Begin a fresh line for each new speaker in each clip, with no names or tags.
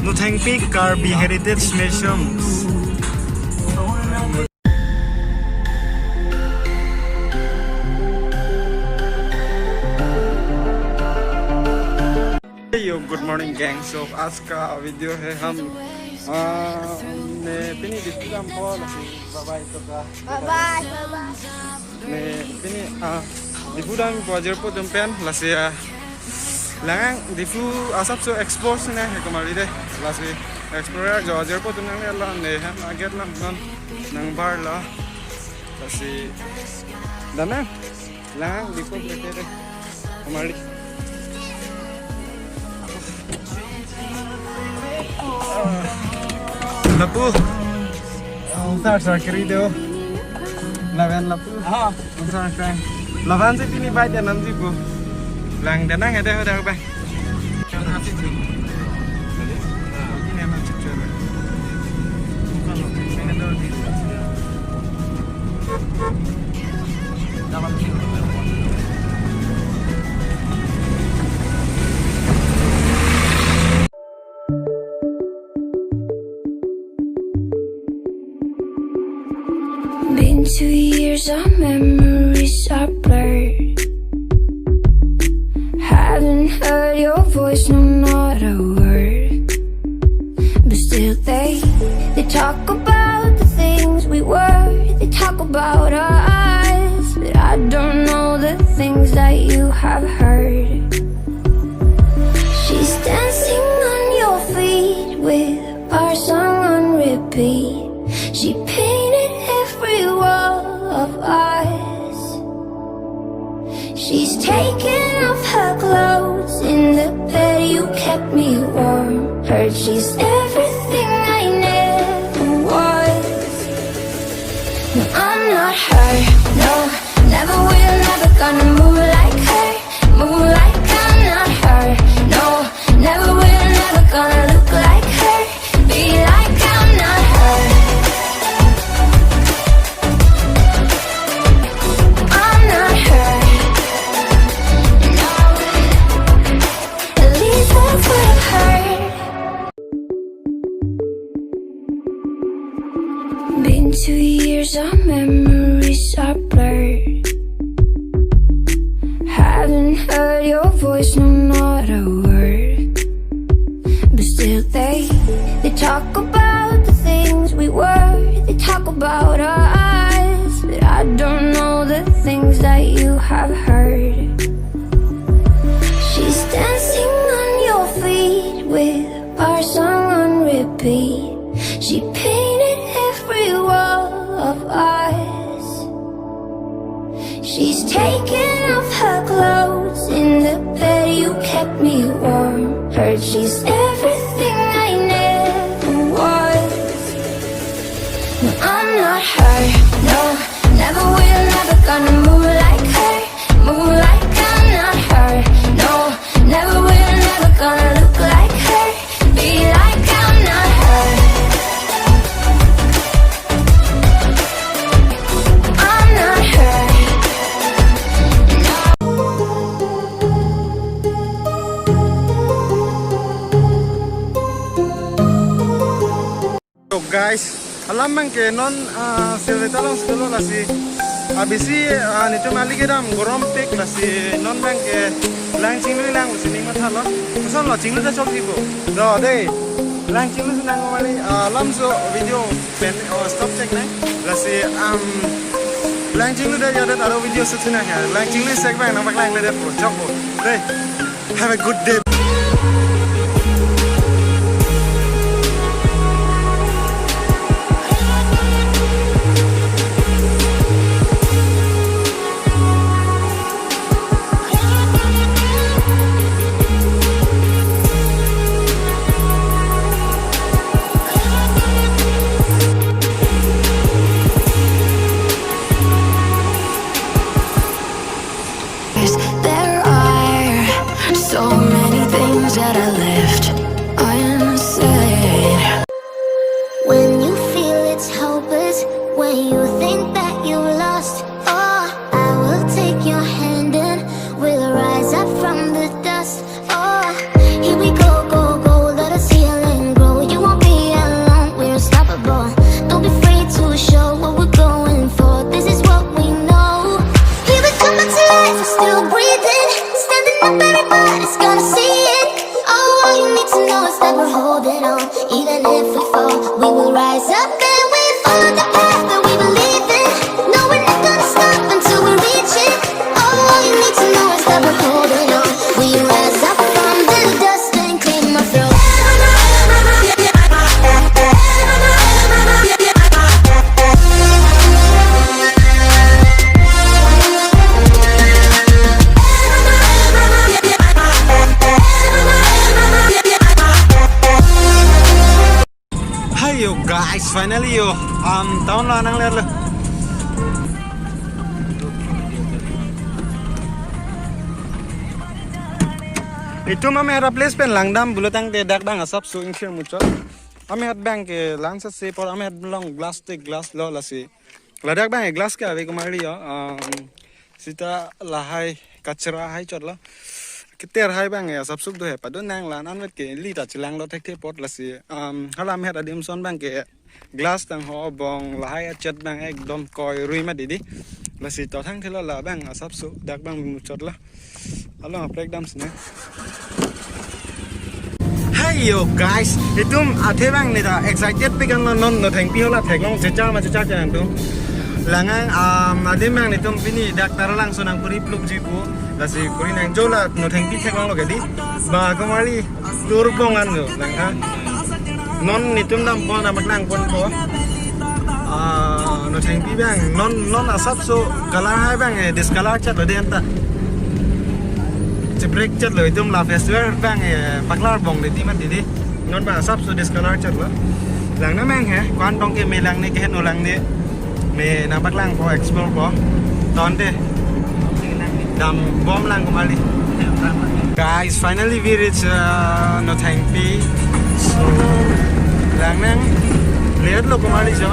Nothengpi HARITAGS MESUM. Yo, good morning gang. So आज का video है हम मैं पिनी दिखुदाम पॉल बाय तो का बाय मैं पिनी दिखुदाम बाजार पर जम्पेन लासिया lang difu asap so expose na he kamari de lasi explorer bajar पर तुम ने ला ने हम आगे ला नंग बार ला lasi dana lang difu बेटे de kamari lapu usar querido lavan lapu usar kan lavan se pini bai de nanti bu lang dan nang ada bang jangan asik sih jadi ini emang cuci bukan loh ini ada di dalam
Been 2 years, our memories are blurred. Haven't heard your voice, no, not a word. But still they talk about the things we were. They talk about us, but I don't know the things that you have heard. She's dancing on your feet with our song on repeat. She painted every wall of us. She's taken off her clothes in the bed, you kept me warm. Heard she's everything I never was. No, I'm not her, no, never will, never gonna move like her. Move like I'm not her, no, never will, never gonna look like her. Be like I'm not her. I'm not her. Been 2 years, our memories are blurred. Haven't heard your voice, no, not a word. But still they talk about the things we were. They talk about us, but I don't know the things that you have heard. She's dancing on your feet with our song on repeat. She painted every wall of us. She's taken off her clothes in the bed, you kept me warm. Heard she's everything I never was. No, I'm not her, no, never will, never gonna move like her. Move like I'm not her, no, never will, never gonna look like her. Be like I'm not her. I'm not her.
So guys, alam man ke non silvetalong skolo lasi abisi nito maligedam gorom pek lasi non man ke lang chinglu lang usini mathalo uson lo chinglu da choktibo do de lang chinglu nang mali lam so video pen stop check nai lasi lang chinglu da yada taro video sutsuna ha lang chinglu sek bang nang bak lang le de po chokbo de have a good day.
There are so many us that we're holding on. Even if we fall, we will rise up and we follow the path that we believe in. No, we're not gonna stop until we reach it. All you need to know is that we're holding on. We rise up from the dust and claim our throne.
Hi yo guys, finally yo tahun lah nang lihat lo. Itu mami ada place pen langdam bulutang te dak dang asap so ingkir muncul. Ami hat bank ke langsa se por ami hat long glass te glass lo la se. Ladak bang glass ka ave kumari yo. Sita lahai kachra hai chot lo. Keter hai bang ya sab suk do he padon nang lan an ke li ta chilang lo thek the pot la si hala me hat adim son bang ke glass tang ho bong la hai chat bang ekdom koi rui ma didi la si to thang thelo la bang sab su dak bang mu chot la alo break dance ne Hey yo guys itum athe bang ni da excited pikan non no thang pi hola thek long checha ma checha chang tum langang adim bang ni tum pini dak taralang sonang puri pluk jibu Lasi kurin yang jola Nothengpi thek long lo gadi ba kamali tur bongan lo langha non nitum nam pon amak nang pon po Nothengpi bang non asap so color hai bang discolor chat lo den ta break chat lo itum la festival bang paklar bong de ti man di non ba asap so discolor chat lo lang na mang he kwan dong ke me lang ni ke no lang ni me na paklang po explore po ton de Dam bom lang kumali. Guys, finally we reach Nothengpi. So, lang nang lihat lo kumali jo.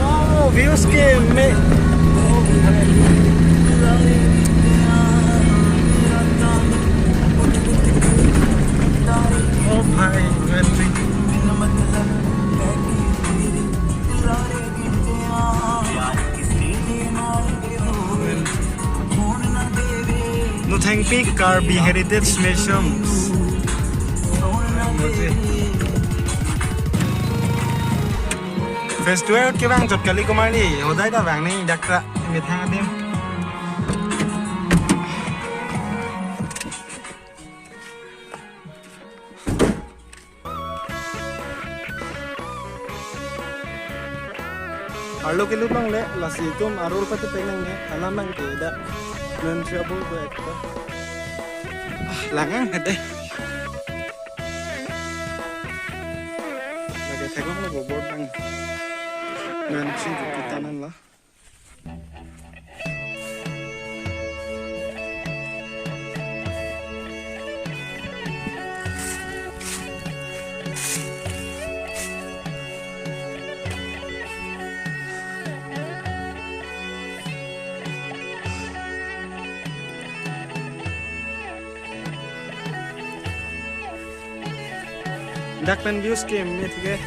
Oh, views ke me. Oh, bhai, country. Nothengpi Karbi Heritage MESUM Festival ke bang jot kali kumali hodai da bang ni dakra mi thang dim Arlo ke lubang le lasi tum arul pati penang ne alamang ke da Nên chưa bố về lắng á đây là cái thầy có một bộ bột bằng nên xin được kita nên là Dak pen views ke me thige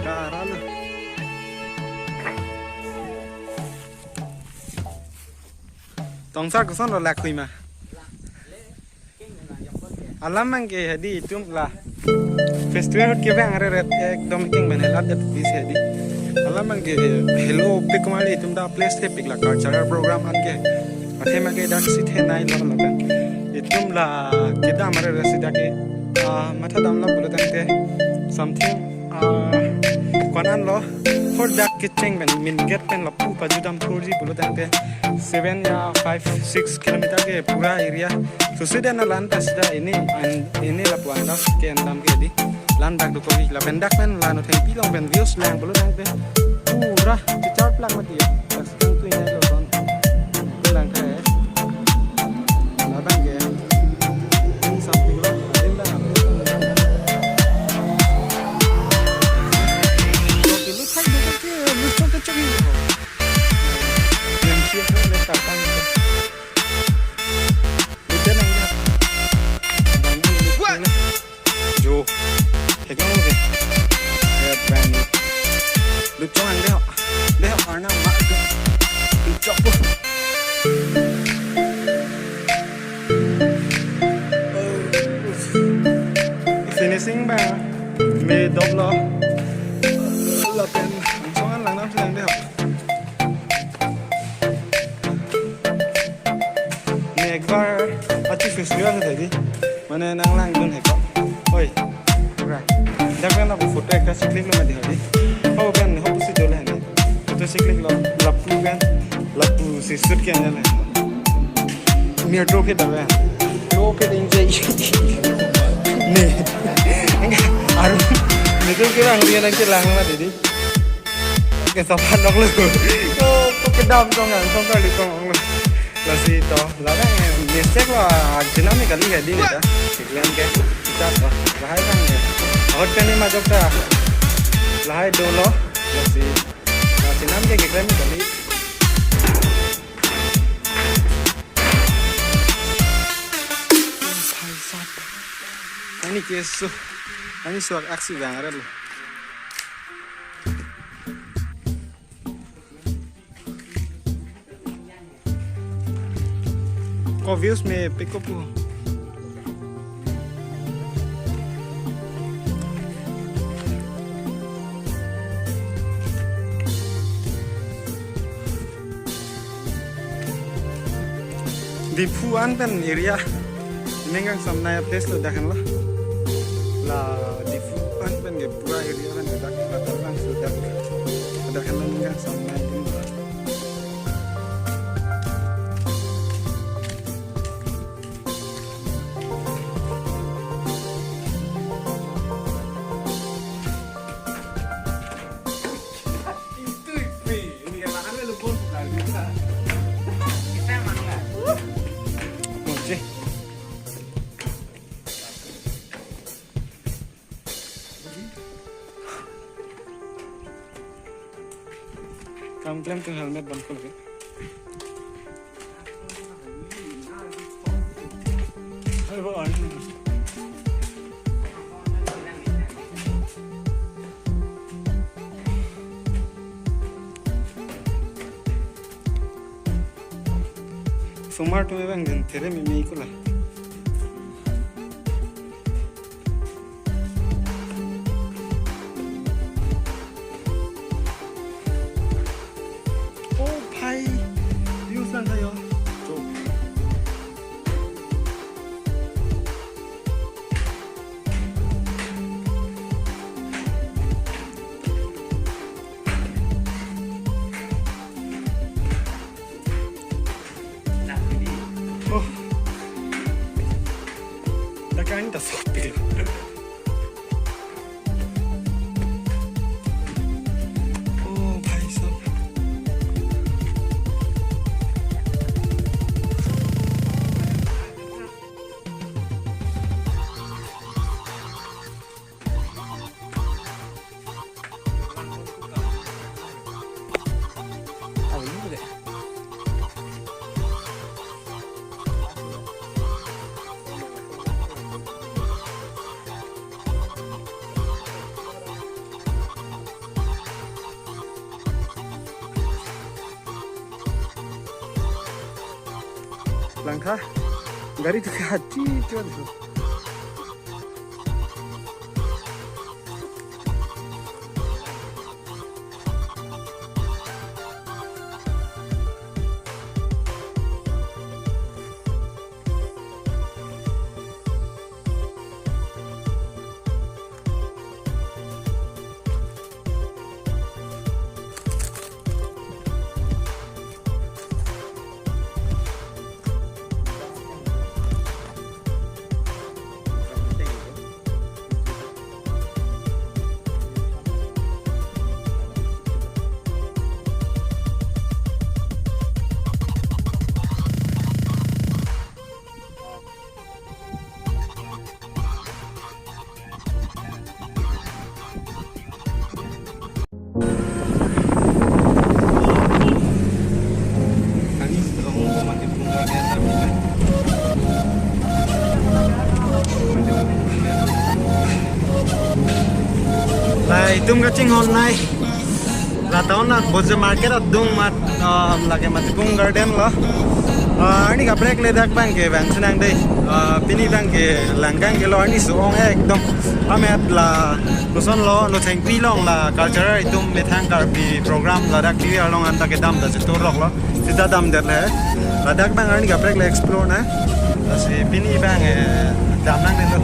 karalu tongsa kuson lo lakui ma alam mang ke hadi tum la festival ke bang are ret ekdom king bane lat det bis hadi alam mang ke hello pikumali tum da place the pik la cultural program an ke athe ma ke dak sit he nai lo la itum la ke da mare resida ke Mata damla bulutangte something konan lo for dak kitching ben min get pen la pu pa judam proji bulutangte 7 ya 5 6 kilometer ke pura area so sida na lan tasda ini la puanda ke andam ke di lan dak do ko la bendak pen la Nothengpi long ben views lang bulutangte pura ti chart plak mati ya pas tang tu ini lo ton lang ke la bang ke something lo sinh bà mì đốp lo là tên số ăn làng năm chứ làng đấy học mẹ qua ở chiếc phiếu sữa thì đi mà nên ăn làng đơn hay có ôi rồi chắc là nó cũng phút đây cái xích luôn mà đi hỏi đi không bên không có sự này tôi xích lo lập lu bên lập lu sự xuất hiện này miêu trâu khi đó bên trâu khi đến dậy nè anh itu kira ngeliat aja lang lah jadi kesopan dong lu kok kedam dong nggak kong kali kong lah si to lah kan mistake lah jenam ni kali jadi nih dah kalian ke kita lah hai kan ya awak kan ni macam dah lah hai dulu lah si jenam ke kalian ni kali ini kesu ini suara aksi banget loh. Kau views में pick up हो. Di Puan pen area, nengang samnaya place lo dah kan lo. Lah di Fupan pen ge pura area kan ada katakan sudah ada kan enggak sama ini itu ini kan ada lu pun lagi kita mana oke काम claim तो helmet बंद कर दे अरे वो सोमवार तो मैं बंद तेरे में ही को ला Kakain dah sopi. Oh, भाई साहब. Langkah dari dekat hati cuman tuh. Itum kacing honai la taon na boje market at dung mat lage mat gung garden lo Ini kaprek le dak bang ke bang senang deh. Pini bang ke langgang ke lo ini suong ekdom. Amet la nuson lo Nothengpi long la culture itu methang karpi program la dak TV along anta ke dam da situ rok lo. Sida dam der le. La dak bang ini kaprek le explore na. Asi pini bang dam nang deh lo.